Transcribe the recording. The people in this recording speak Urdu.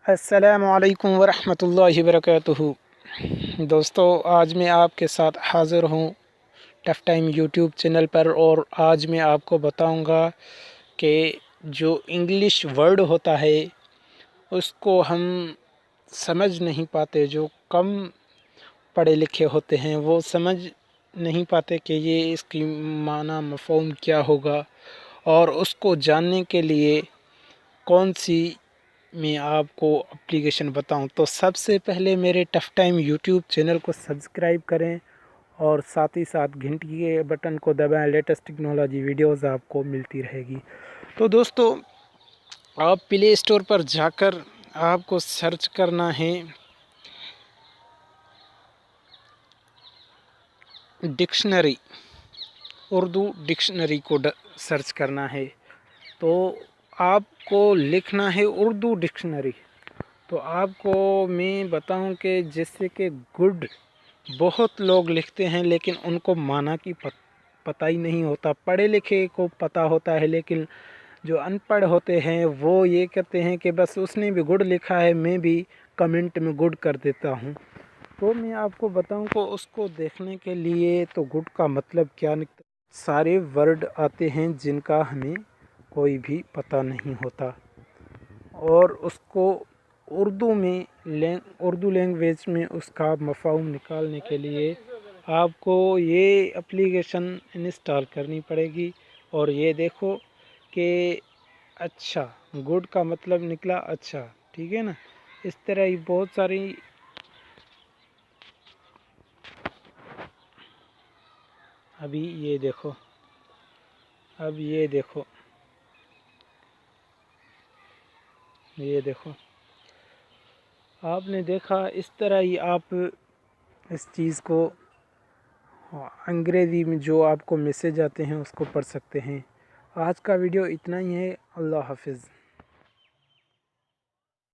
السلام علیکم ورحمۃ اللہ وبرکاتہ۔ دوستو، آج میں آپ کے ساتھ حاضر ہوں ٹف ٹائم یوٹیوب چینل پر، اور آج میں آپ کو بتاؤں گا کہ جو انگلش ورڈ ہوتا ہے اس کو ہم سمجھ نہیں پاتے، جو کم پڑھے لکھے ہوتے ہیں وہ سمجھ نہیں پاتے کہ یہ اس کی معنی مفہوم کیا ہوگا، اور اس کو جاننے کے لیے کون سی میں آپ کو اپلیکیشن بتاؤں تو سب سے پہلے میرے ٹف ٹائم یوٹیوب چینل کو سبسکرائب کریں اور ساتھ ہی ساتھ گھنٹی کے بٹن کو دبائیں۔ لیٹسٹ ٹیکنالوجی ویڈیوز آپ کو ملتی رہے گی۔ تو دوستو، آپ پلے اسٹور پر جا کر آپ کو سرچ کرنا ہے ڈکشنری، اردو ڈکشنری کو سرچ کرنا ہے۔ تو آپ کو لکھنا ہے اردو ڈکشنری۔ تو آپ کو میں بتاؤں کہ جیسے کہ گڈ بہت لوگ لکھتے ہیں لیکن ان کو معنی کی پتہ ہی نہیں ہوتا۔ پڑھے لکھے کو پتہ ہوتا ہے لیکن جو ان پڑھ ہوتے ہیں وہ یہ کہتے ہیں کہ بس اس نے بھی گڈ لکھا ہے، میں بھی کمنٹ میں گڈ کر دیتا ہوں۔ تو میں آپ کو بتاؤں کہ اس کو دیکھنے کے لیے تو گڈ کا مطلب کیا نکلتا، سارے ورڈ آتے ہیں جن کا ہمیں کوئی بھی پتہ نہیں ہوتا، اور اس کو اردو لینگویج میں اس کا مفہوم نکالنے کے لیے آپ کو یہ اپلیکیشن انسٹال کرنی پڑے گی۔ اور یہ دیکھو کہ اچھا، گڈ کا مطلب نکلا اچھا، ٹھیک ہے نا۔ اس طرح ہی بہت ساری ابھی یہ دیکھو، اب یہ دیکھو، یہ دیکھو، آپ نے دیکھا۔ اس طرح ہی آپ اس چیز کو انگریزی میں جو آپ کو میسیج آتے ہیں اس کو پڑھ سکتے ہیں۔ آج کا ویڈیو اتنا ہی ہے۔ اللہ حافظ۔